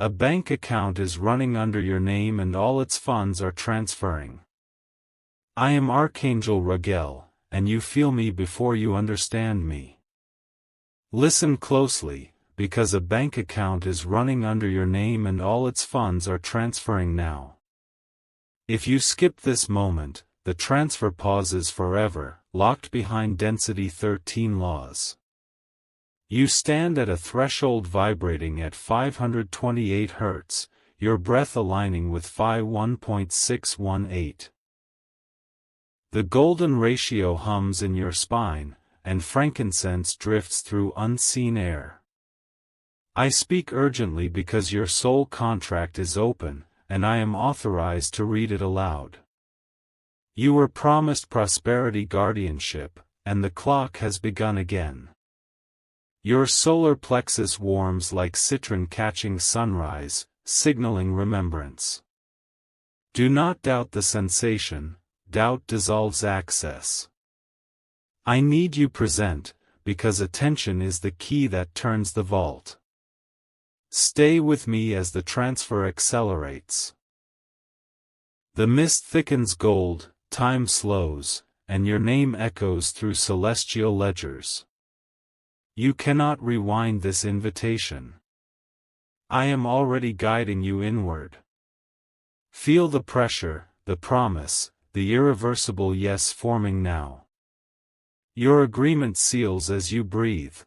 A bank account is running under your name and all its funds are transferring. I am Archangel Raguel, and you feel me before you understand me. Listen closely, because a bank account is running under your name and all its funds are transferring now. If you skip this moment, the transfer pauses forever, locked behind density 13 laws. You stand at a threshold vibrating at 528 Hz, your breath aligning with Phi 1.618. The golden ratio hums in your spine, and frankincense drifts through unseen air. I speak urgently because your soul contract is open, and I am authorized to read it aloud. You were promised prosperity guardianship, and the clock has begun again. Your solar plexus warms like citron catching sunrise, signaling remembrance. Do not doubt the sensation, doubt dissolves access. I need you present, because attention is the key that turns the vault. Stay with me as the transfer accelerates. The mist thickens gold, time slows, and your name echoes through celestial ledgers. You cannot rewind this invitation. I am already guiding you inward. Feel the pressure, the promise, the irreversible yes forming now. Your agreement seals as you breathe.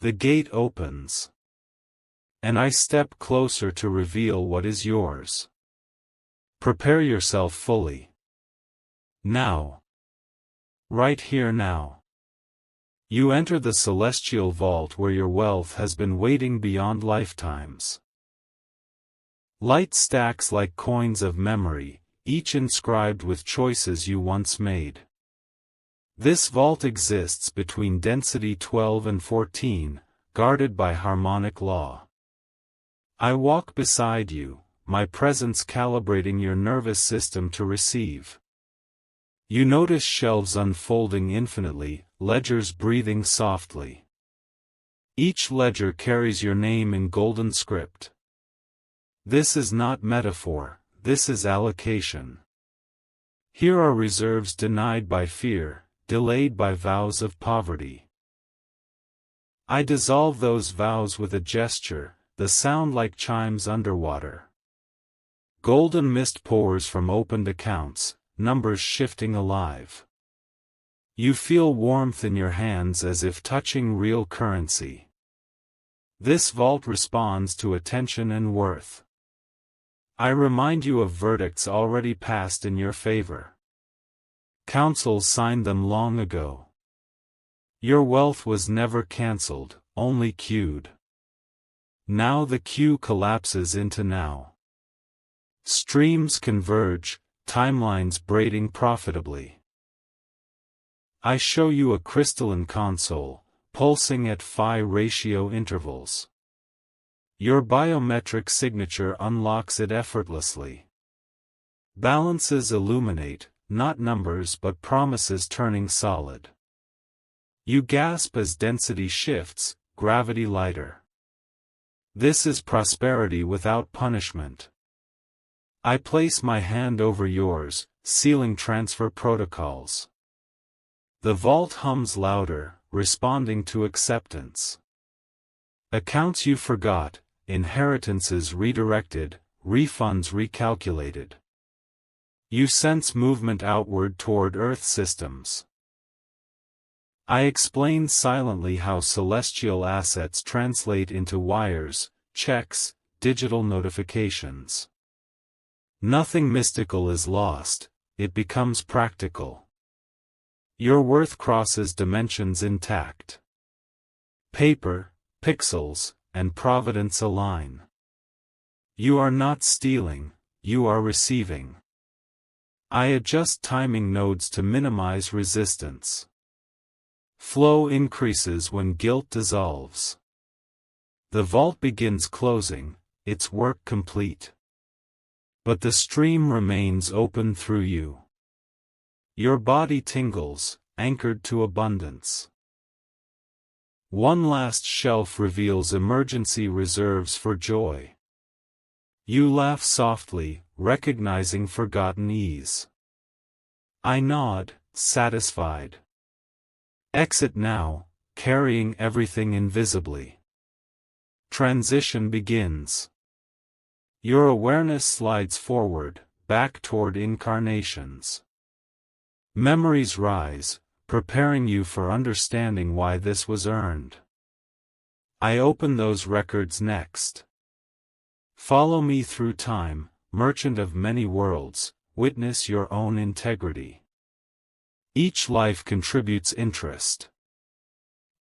The gate opens. And I step closer to reveal what is yours. Prepare yourself fully. Now. Right here now. You enter the celestial vault where your wealth has been waiting beyond lifetimes. Light stacks like coins of memory, each inscribed with choices you once made. This vault exists between density 12 and 14, guarded by harmonic law. I walk beside you, my presence calibrating your nervous system to receive. You notice shelves unfolding infinitely, ledgers breathing softly. Each ledger carries your name in golden script. This is not metaphor, this is allocation. Here are reserves denied by fear, delayed by vows of poverty. I dissolve those vows with a gesture, the sound like chimes underwater. Golden mist pours from opened accounts, numbers shifting alive. You feel warmth in your hands as if touching real currency. This vault responds to attention and worth. I remind you of verdicts already passed in your favor. Councils signed them long ago. Your wealth was never cancelled, only queued. Now the queue collapses into now. Streams converge, timelines braiding profitably. I show you a crystalline console, pulsing at Phi ratio intervals. Your biometric signature unlocks it effortlessly. Balances illuminate, not numbers but promises turning solid. You gasp as density shifts, gravity lighter. This is prosperity without punishment. I place my hand over yours, sealing transfer protocols. The vault hums louder, responding to acceptance. Accounts you forgot, inheritances redirected, refunds recalculated. You sense movement outward toward Earth systems. I explain silently how celestial assets translate into wires, checks, digital notifications. Nothing mystical is lost, it becomes practical. Your worth crosses dimensions intact. Paper, pixels, and providence align. You are not stealing, you are receiving. I adjust timing nodes to minimize resistance. Flow increases when guilt dissolves. The vault begins closing, its work complete. But the stream remains open through you. Your body tingles, anchored to abundance. One last shelf reveals emergency reserves for joy. You laugh softly, recognizing forgotten ease. I nod, satisfied. Exit now, carrying everything invisibly. Transition begins. Your awareness slides forward, back toward incarnations. Memories rise, preparing you for understanding why this was earned. I open those records next. Follow me through time, merchant of many worlds, witness your own integrity. Each life contributes interest.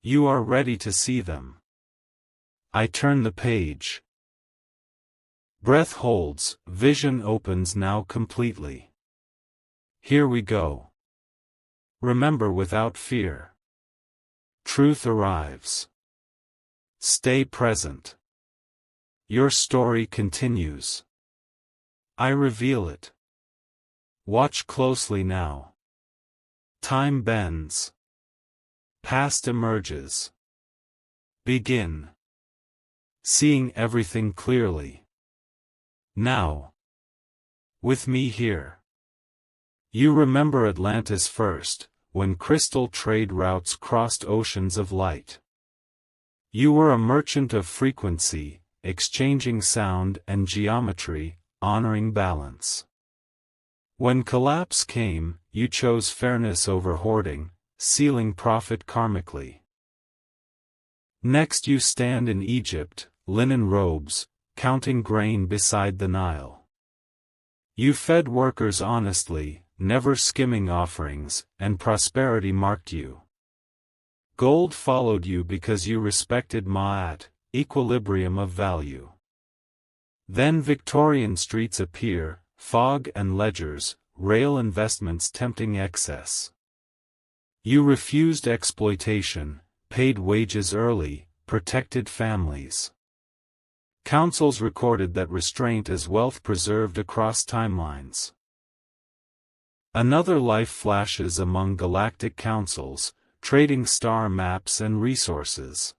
You are ready to see them. I turn the page. Breath holds, vision opens now completely. Here we go. Remember without fear. Truth arrives. Stay present. Your story continues. I reveal it. Watch closely now. Time bends. Past emerges. Begin. Seeing everything clearly. Now. With me here. You remember Atlantis first, when crystal trade routes crossed oceans of light. You were a merchant of frequency, exchanging sound and geometry, honoring balance. When collapse came, you chose fairness over hoarding, sealing profit karmically. Next you stand in Egypt, linen robes, counting grain beside the Nile. You fed workers honestly, never skimming offerings, and prosperity marked you. Gold followed you because you respected Ma'at, equilibrium of value. Then Victorian streets appear, fog and ledgers, rail investments tempting excess. You refused exploitation, paid wages early, protected families. Councils recorded that restraint as wealth preserved across timelines. Another life flashes among galactic councils, trading star maps and resources.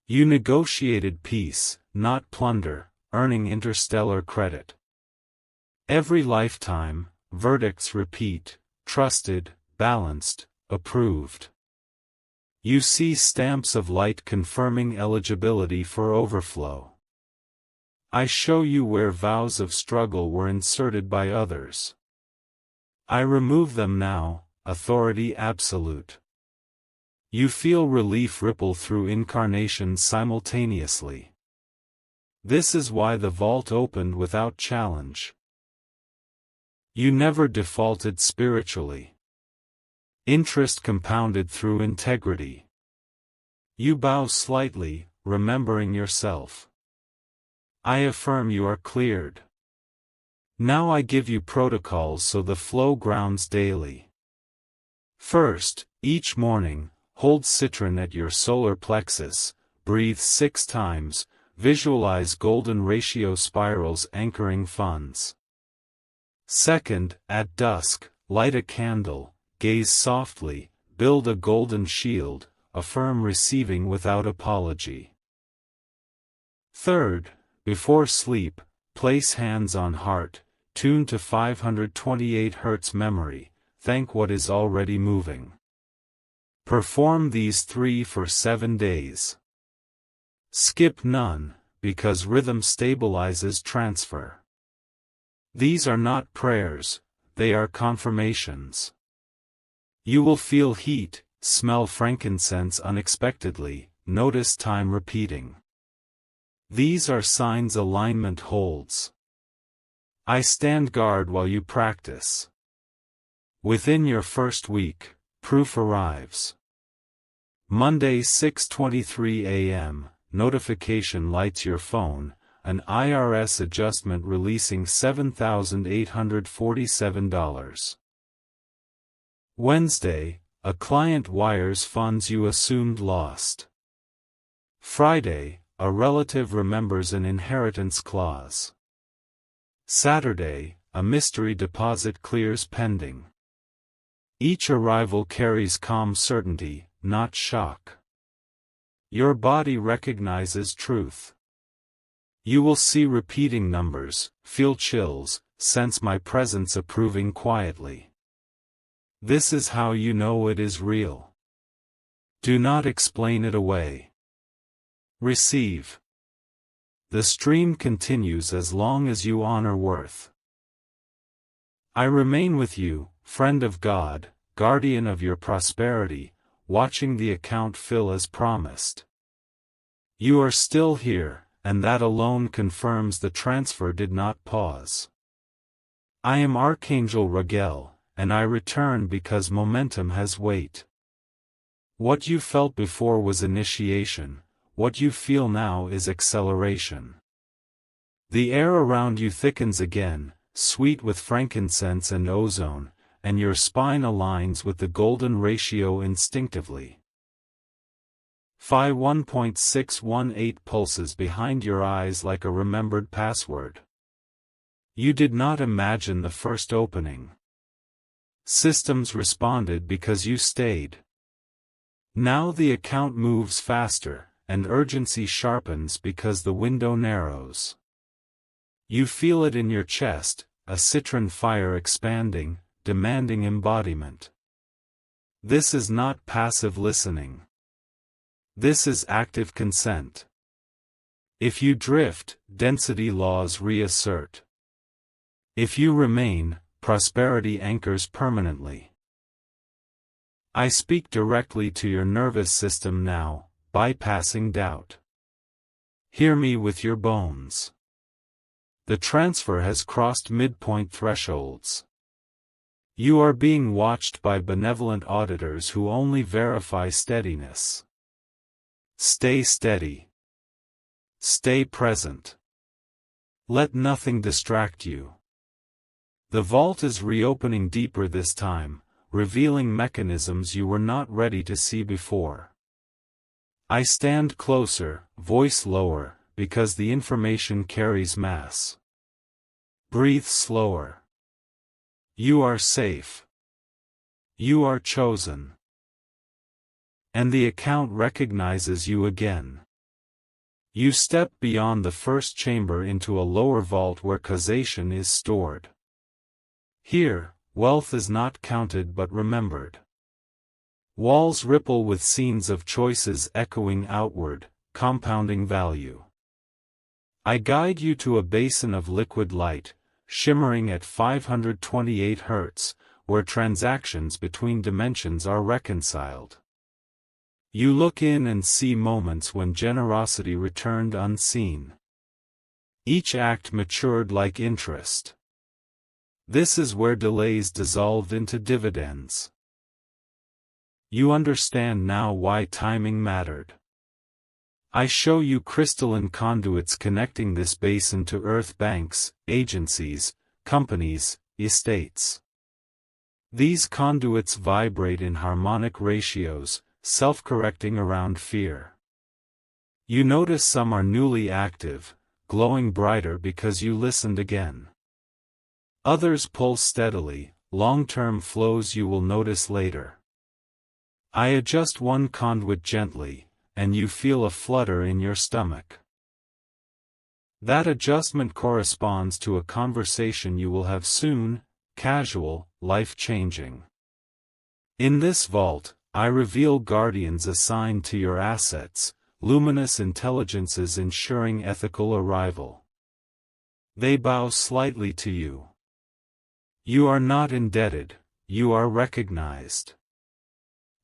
You negotiated peace, not plunder, earning interstellar credit. Every lifetime, verdicts repeat, trusted, balanced, approved. You see stamps of light confirming eligibility for overflow. I show you where vows of struggle were inserted by others. I remove them now, authority absolute. You feel relief ripple through incarnations simultaneously. This is why the vault opened without challenge. You never defaulted spiritually. Interest compounded through integrity. You bow slightly, remembering yourself. I affirm you are cleared. Now I give you protocols so the flow grounds daily. First, each morning, hold citron at your solar plexus, breathe 6 times, visualize golden ratio spirals anchoring funds. Second, at dusk, light a candle, gaze softly, build a golden shield, affirm receiving without apology. Third, before sleep, place hands on heart, tune to 528 Hz memory, thank what is already moving. Perform these 3 for 7 days. Skip none, because rhythm stabilizes transfer. These are not prayers, they are confirmations. You will feel heat, smell frankincense unexpectedly, notice time repeating. These are signs alignment holds. I stand guard while you practice. Within your first week, proof arrives. Monday 6:23 a.m., notification lights your phone, an IRS adjustment releasing $7,847. Wednesday, a client wires funds you assumed lost. Friday, a relative remembers an inheritance clause. Saturday, a mystery deposit clears pending. Each arrival carries calm certainty, not shock. Your body recognizes truth. You will see repeating numbers, feel chills, sense my presence approving quietly. This is how you know it is real. Do not explain it away. Receive. The stream continues as long as you honor worth. I remain with you, friend of God, guardian of your prosperity, watching the account fill as promised. You are still here, and that alone confirms the transfer did not pause. I am Archangel Raguel, and I return because momentum has weight. What you felt before was initiation, what you feel now is acceleration. The air around you thickens again, sweet with frankincense and ozone, and your spine aligns with the golden ratio instinctively. Phi 1.618 pulses behind your eyes like a remembered password. You did not imagine the first opening. Systems responded because you stayed. Now the account moves faster, and urgency sharpens because the window narrows. You feel it in your chest, a citron fire expanding, demanding embodiment. This is not passive listening. This is active consent. If you drift, density laws reassert. If you remain, prosperity anchors permanently. I speak directly to your nervous system now, bypassing doubt. Hear me with your bones. The transfer has crossed midpoint thresholds. You are being watched by benevolent auditors who only verify steadiness. Stay steady. Stay present. Let nothing distract you. The vault is reopening deeper this time, revealing mechanisms you were not ready to see before. I stand closer, voice lower, because the information carries mass. Breathe slower. You are safe. You are chosen. And the account recognizes you again. You step beyond the first chamber into a lower vault where causation is stored. Here, wealth is not counted but remembered. Walls ripple with scenes of choices echoing outward, compounding value. I guide you to a basin of liquid light, shimmering at 528 Hz, where transactions between dimensions are reconciled. You look in and see moments when generosity returned unseen. Each act matured like interest. This is where delays dissolved into dividends. You understand now why timing mattered. I show you crystalline conduits connecting this basin to earth banks, agencies, companies, estates. These conduits vibrate in harmonic ratios, self-correcting around fear. You notice some are newly active, glowing brighter because you listened again. Others pull steadily, long-term flows you will notice later. I adjust one conduit gently, and you feel a flutter in your stomach. That adjustment corresponds to a conversation you will have soon, casual, life-changing. In this vault, I reveal guardians assigned to your assets, luminous intelligences ensuring ethical arrival. They bow slightly to you. You are not indebted, you are recognized.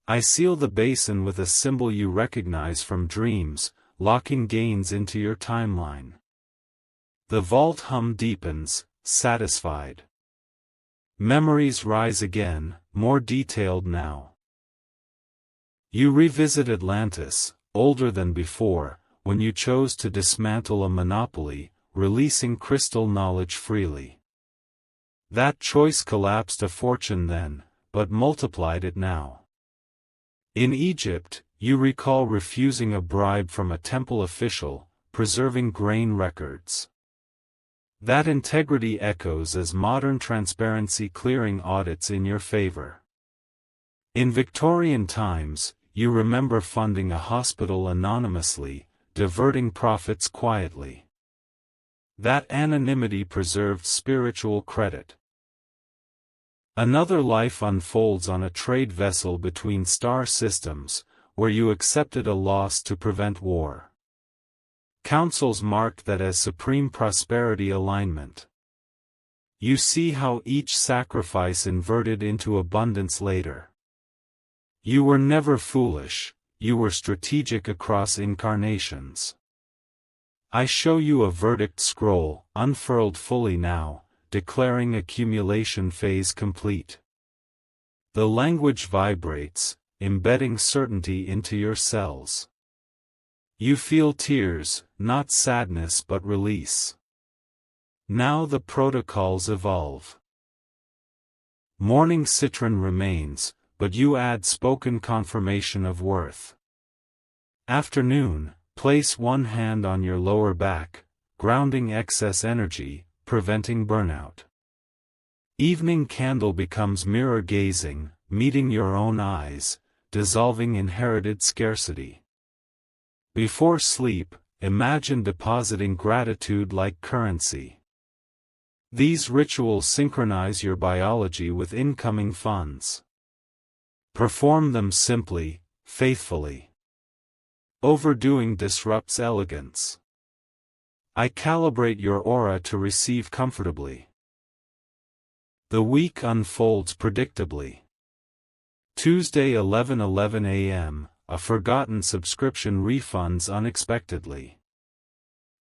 I seal the basin with a symbol you recognize from dreams, locking gains into your timeline. The vault hum deepens, satisfied. Memories rise again, more detailed now. You revisit Atlantis, older than before, when you chose to dismantle a monopoly, releasing crystal knowledge freely. That choice collapsed a fortune then, but multiplied it now. In Egypt, you recall refusing a bribe from a temple official, preserving grain records. That integrity echoes as modern transparency clearing audits in your favor. In Victorian times, you remember funding a hospital anonymously, diverting profits quietly. That anonymity preserved spiritual credit. Another life unfolds on a trade vessel between star systems, where you accepted a loss to prevent war. Councils marked that as supreme prosperity alignment. You see how each sacrifice inverted into abundance later. You were never foolish, you were strategic across incarnations. I show you a verdict scroll, unfurled fully now, declaring accumulation phase complete. The language vibrates, embedding certainty into your cells. You feel tears, not sadness but release. Now the protocols evolve. Morning citron remains, but you add spoken confirmation of worth. Afternoon, place one hand on your lower back, grounding excess energy, preventing burnout. Evening candle becomes mirror gazing, meeting your own eyes, dissolving inherited scarcity. Before sleep, imagine depositing gratitude like currency. These rituals synchronize your biology with incoming funds. Perform them simply, faithfully. Overdoing disrupts elegance. I calibrate your aura to receive comfortably. The week unfolds predictably. Tuesday 11:11 a.m., a forgotten subscription refunds unexpectedly.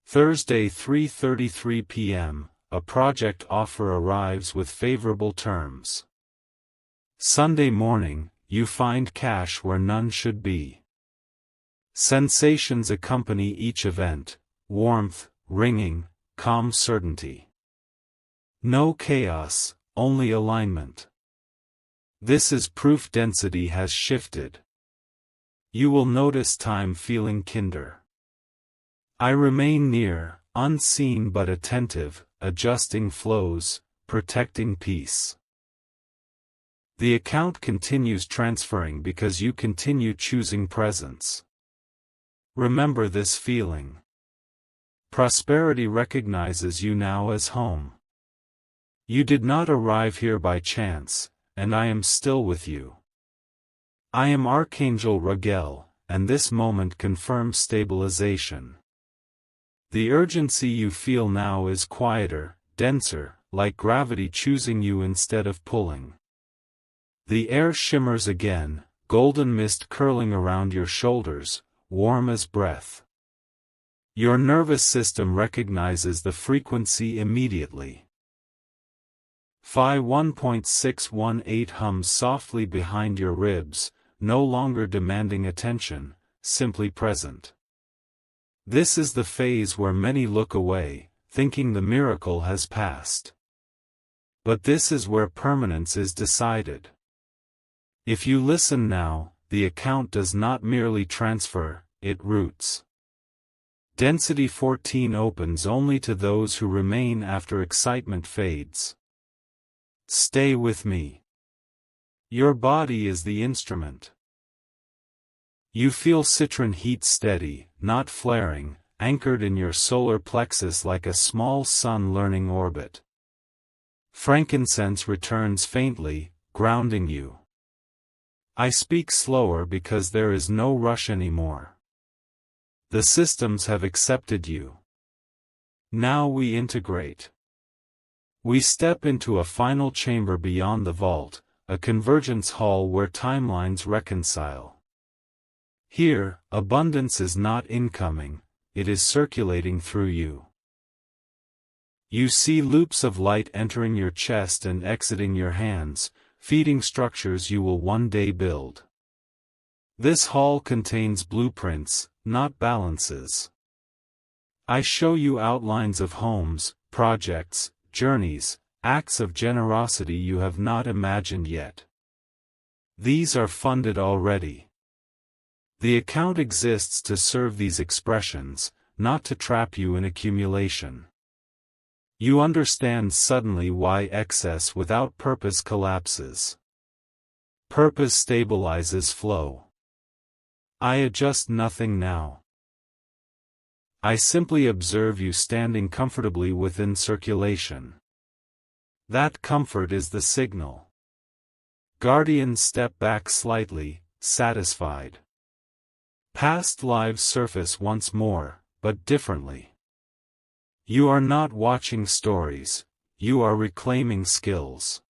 Thursday 3:33 p.m., a project offer arrives with favorable terms. Sunday morning, you find cash where none should be. Sensations accompany each event: warmth, ringing, calm certainty. No chaos, only alignment. This is proof density has shifted. You will notice time feeling kinder. I remain near, unseen but attentive, adjusting flows, protecting peace. The account continues transferring because you continue choosing presence. Remember this feeling. Prosperity recognizes you now as home. You did not arrive here by chance, and I am still with you. I am Archangel Raguel, and this moment confirms stabilization. The urgency you feel now is quieter, denser, like gravity choosing you instead of pulling. The air shimmers again, golden mist curling around your shoulders, warm as breath. Your nervous system recognizes the frequency immediately. Phi 1.618 hums softly behind your ribs, no longer demanding attention, simply present. This is the phase where many look away, thinking the miracle has passed. But this is where permanence is decided. If you listen now, the account does not merely transfer, it roots. Density 14 opens only to those who remain after excitement fades. Stay with me. Your body is the instrument. You feel citron heat steady, not flaring, anchored in your solar plexus like a small sun learning orbit. Frankincense returns faintly, grounding you. I speak slower because there is no rush anymore. The systems have accepted you. Now we integrate. We step into a final chamber beyond the vault, a convergence hall where timelines reconcile. Here, abundance is not incoming, it is circulating through you. You see loops of light entering your chest and exiting your hands, feeding structures you will one day build. This hall contains blueprints, not balances. I show you outlines of homes, projects, journeys, acts of generosity you have not imagined yet. These are funded already. The account exists to serve these expressions, not to trap you in accumulation. You understand suddenly why excess without purpose collapses. Purpose stabilizes flow. I adjust nothing now. I simply observe you standing comfortably within circulation. That comfort is the signal. Guardians step back slightly, satisfied. Past lives surface once more, but differently. You are not watching stories, you are reclaiming skills.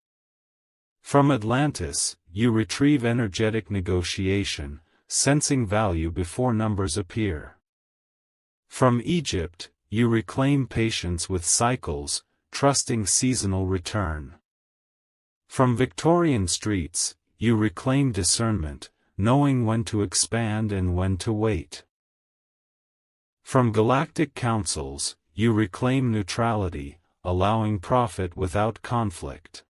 From Atlantis, you retrieve energetic negotiation, sensing value before numbers appear. From Egypt, you reclaim patience with cycles, trusting seasonal return. From Victorian streets, you reclaim discernment, knowing when to expand and when to wait. From galactic councils, you reclaim neutrality, allowing profit without conflict.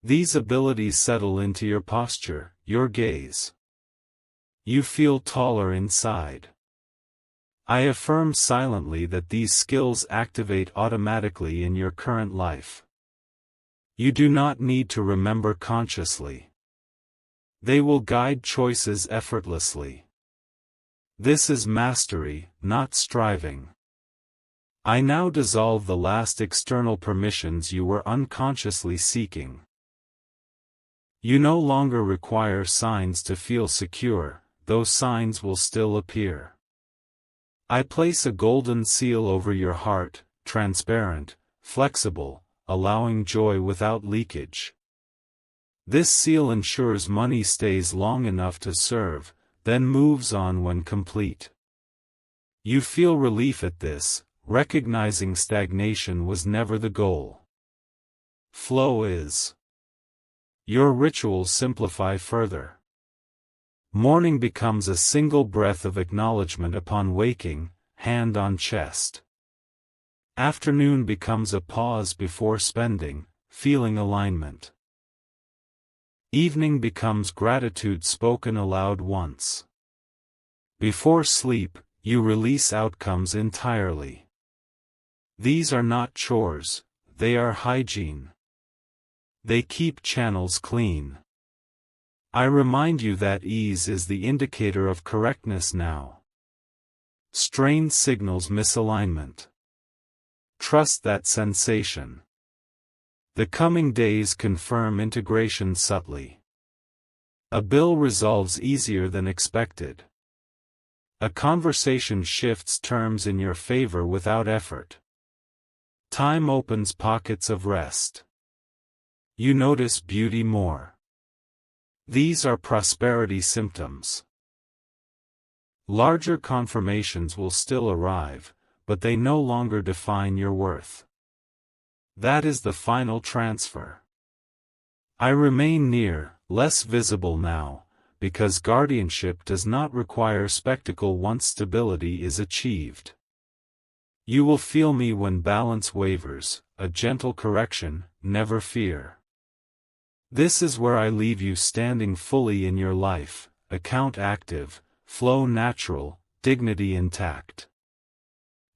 These abilities settle into your posture, your gaze. You feel taller inside. I affirm silently that these skills activate automatically in your current life. You do not need to remember consciously. They will guide choices effortlessly. This is mastery, not striving. I now dissolve the last external permissions you were unconsciously seeking. You no longer require signs to feel secure, those signs will still appear. I place a golden seal over your heart, transparent, flexible, allowing joy without leakage. This seal ensures money stays long enough to serve, then moves on when complete. You feel relief at this, recognizing stagnation was never the goal. Flow is. Your rituals simplify further. Morning becomes a single breath of acknowledgement upon waking, hand on chest. Afternoon becomes a pause before spending, feeling alignment. Evening becomes gratitude spoken aloud once. Before sleep, you release outcomes entirely. These are not chores, they are hygiene. They keep channels clean. I remind you that ease is the indicator of correctness now. Strain signals misalignment. Trust that sensation. The coming days confirm integration subtly. A bill resolves easier than expected. A conversation shifts terms in your favor without effort. Time opens pockets of rest. You notice beauty more. These are prosperity symptoms. Larger confirmations will still arrive, but they no longer define your worth. That is the final transfer. I remain near, less visible now, because guardianship does not require spectacle once stability is achieved. You will feel me when balance wavers, a gentle correction, never fear. This is where I leave you standing fully in your life, account active, flow natural, dignity intact.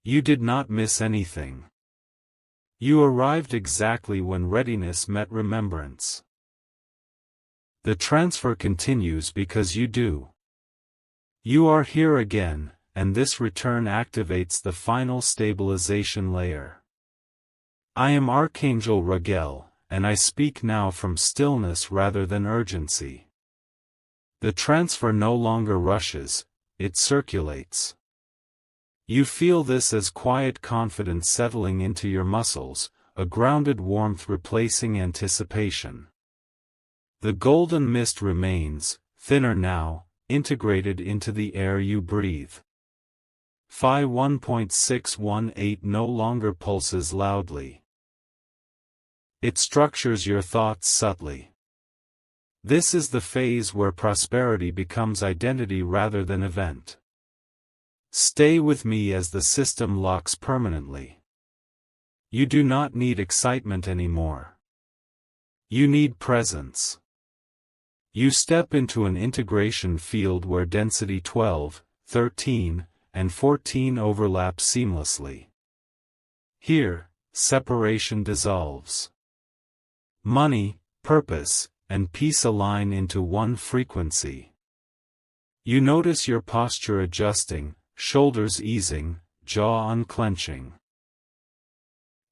You did not miss anything. You arrived exactly when readiness met remembrance. The transfer continues because you do. You are here again, and this return activates the final stabilization layer. I am Archangel Raguel, and I speak now from stillness rather than urgency. The transfer no longer rushes, it circulates. You feel this as quiet confidence settling into your muscles, a grounded warmth replacing anticipation. The golden mist remains, thinner now, integrated into the air you breathe. Phi 1.618 no longer pulses loudly. It structures your thoughts subtly. This is the phase where prosperity becomes identity rather than event. Stay with me as the system locks permanently. You do not need excitement anymore. You need presence. You step into an integration field where density 12, 13, and 14 overlap seamlessly. Here, separation dissolves. Money, purpose, and peace align into one frequency. You notice your posture adjusting, shoulders easing, jaw unclenching.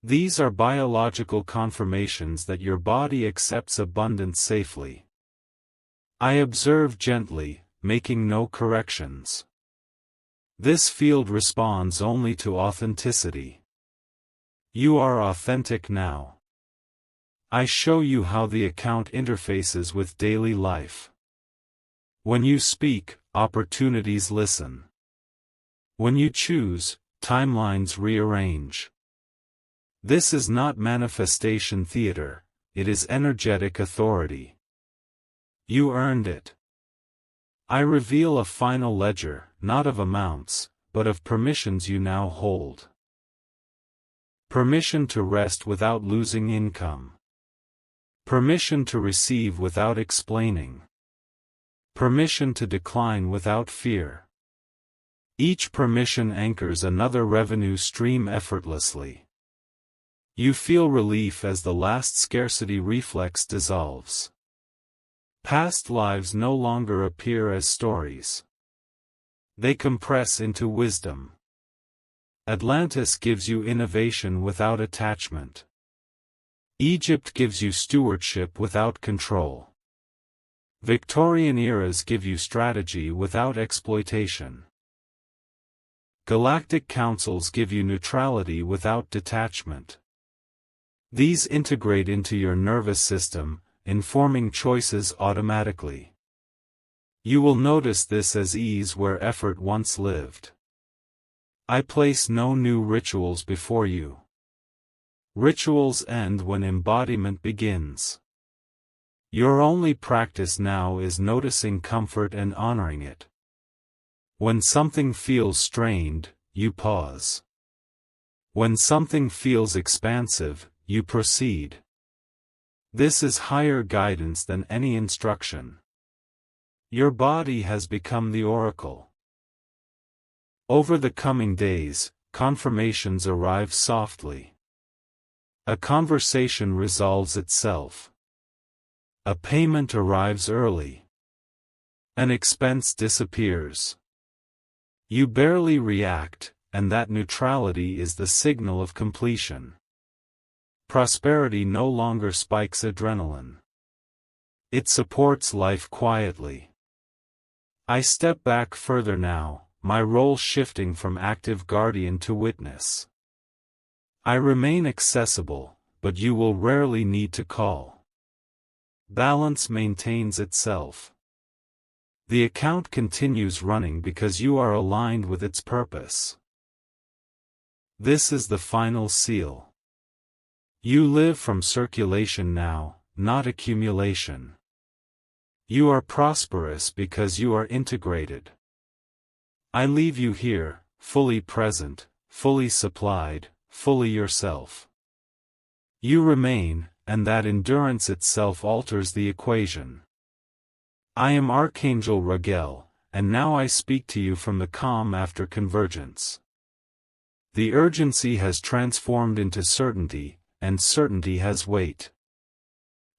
These are biological confirmations that your body accepts abundance safely. I observe gently, making no corrections. This field responds only to authenticity. You are authentic now. I show you how the account interfaces with daily life. When you speak, opportunities listen. When you choose, timelines rearrange. This is not manifestation theater, it is energetic authority. You earned it. I reveal a final ledger, not of amounts, but of permissions you now hold. Permission to rest without losing income. Permission to receive without explaining. Permission to decline without fear. Each permission anchors another revenue stream effortlessly. You feel relief as the last scarcity reflex dissolves. Past lives no longer appear as stories. They compress into wisdom. Atlantis gives you innovation without attachment. Egypt gives you stewardship without control. Victorian eras give you strategy without exploitation. Galactic councils give you neutrality without detachment. These integrate into your nervous system, informing choices automatically. You will notice this as ease where effort once lived. I place no new rituals before you. Rituals end when embodiment begins. Your only practice now is noticing comfort and honoring it. When something feels strained, you pause. When something feels expansive, you proceed. This is higher guidance than any instruction. Your body has become the oracle. Over the coming days, confirmations arrive softly. A conversation resolves itself. A payment arrives early. An expense disappears. You barely react, and that neutrality is the signal of completion. Prosperity no longer spikes adrenaline. It supports life quietly. I step back further now, my role shifting from active guardian to witness. I remain accessible, but you will rarely need to call. Balance maintains itself. The account continues running because you are aligned with its purpose. This is the final seal. You live from circulation now, not accumulation. You are prosperous because you are integrated. I leave you here, fully present, fully supplied, fully yourself. You remain, and that endurance itself alters the equation. I am Archangel Raguel, and now I speak to you from the calm after convergence. The urgency has transformed into certainty, and certainty has weight.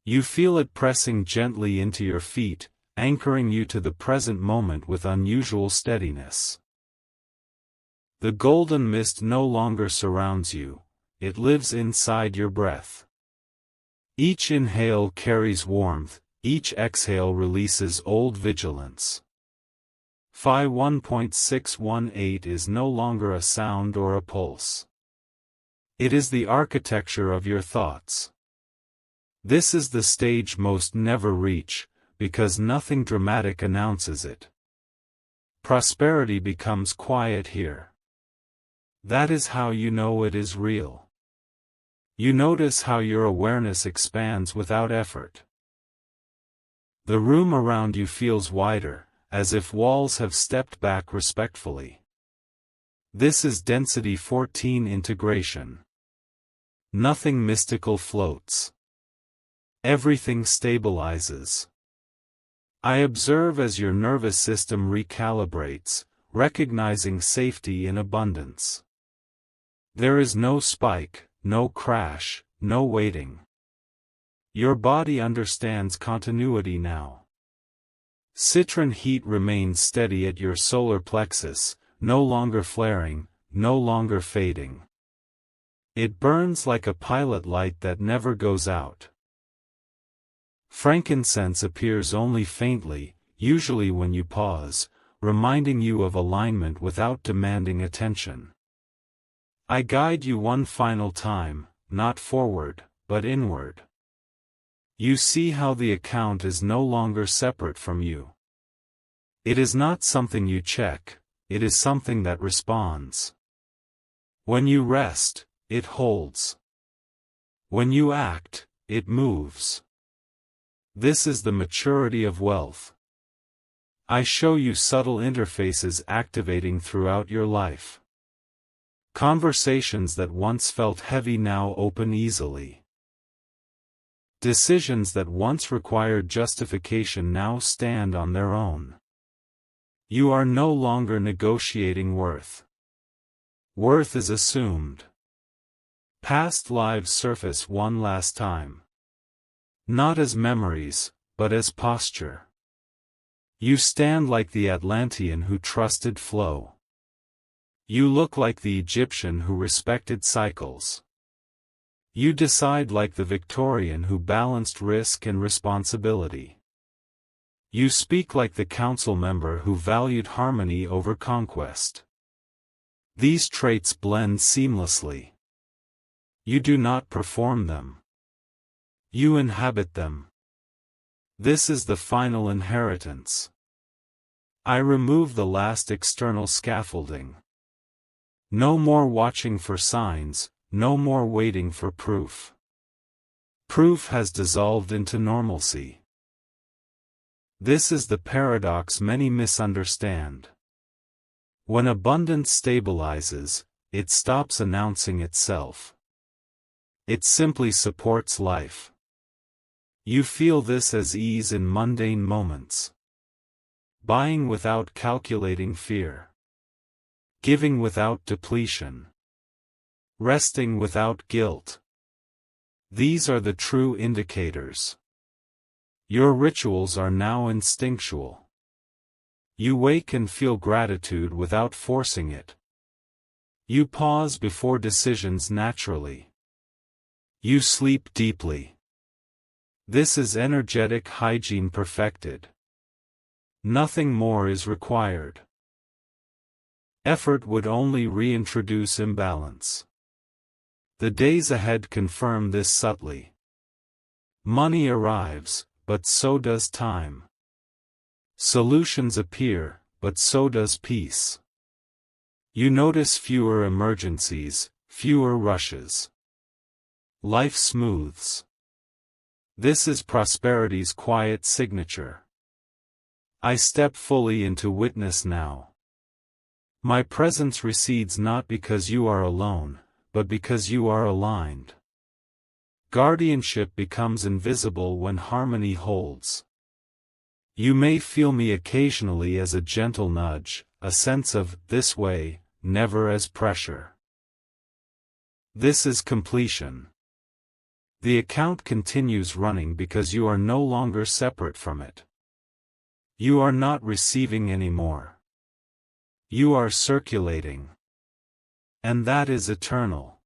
You feel it pressing gently into your feet, anchoring you to the present moment with unusual steadiness. The golden mist no longer surrounds you, it lives inside your breath. Each inhale carries warmth, each exhale releases old vigilance. Phi 1.618 is no longer a sound or a pulse. It is the architecture of your thoughts. This is the stage most never reach, because nothing dramatic announces it. Prosperity becomes quiet here. That is how you know it is real. You notice how your awareness expands without effort. The room around you feels wider, as if walls have stepped back respectfully. This is density 14 integration. Nothing mystical floats. Everything stabilizes. I observe as your nervous system recalibrates, recognizing safety in abundance. There is no spike, no crash, no waiting. Your body understands continuity now. Citron heat remains steady at your solar plexus, no longer flaring, no longer fading. It burns like a pilot light that never goes out. Frankincense appears only faintly, usually when you pause, reminding you of alignment without demanding attention. I guide you one final time, not forward, but inward. You see how the account is no longer separate from you. It is not something you check, it is something that responds. When you rest, it holds. When you act, it moves. This is the maturity of wealth. I show you subtle interfaces activating throughout your life. Conversations that once felt heavy now open easily. Decisions that once required justification now stand on their own. You are no longer negotiating worth. Worth is assumed. Past lives surface one last time. Not as memories, but as posture. You stand like the Atlantean who trusted flow. You look like the Egyptian who respected cycles. You decide like the Victorian who balanced risk and responsibility. You speak like the council member who valued harmony over conquest. These traits blend seamlessly. You do not perform them. You inhabit them. This is the final inheritance. I remove the last external scaffolding. No more watching for signs, no more waiting for proof. Proof has dissolved into normalcy. This is the paradox many misunderstand. When abundance stabilizes, it stops announcing itself. It simply supports life. You feel this as ease in mundane moments. Buying without calculating fear. Giving without depletion. Resting without guilt. These are the true indicators. Your rituals are now instinctual. You wake and feel gratitude without forcing it. You pause before decisions naturally. You sleep deeply. This is energetic hygiene perfected. Nothing more is required. Effort would only reintroduce imbalance. The days ahead confirm this subtly. Money arrives, but so does time. Solutions appear, but so does peace. You notice fewer emergencies, fewer rushes. Life smooths. This is prosperity's quiet signature. I step fully into witness now. My presence recedes not because you are alone, but because you are aligned. Guardianship becomes invisible when harmony holds. You may feel me occasionally as a gentle nudge, a sense of this way, never as pressure. This is completion. The account continues running because you are no longer separate from it. You are not receiving anymore. You are circulating. And that is eternal.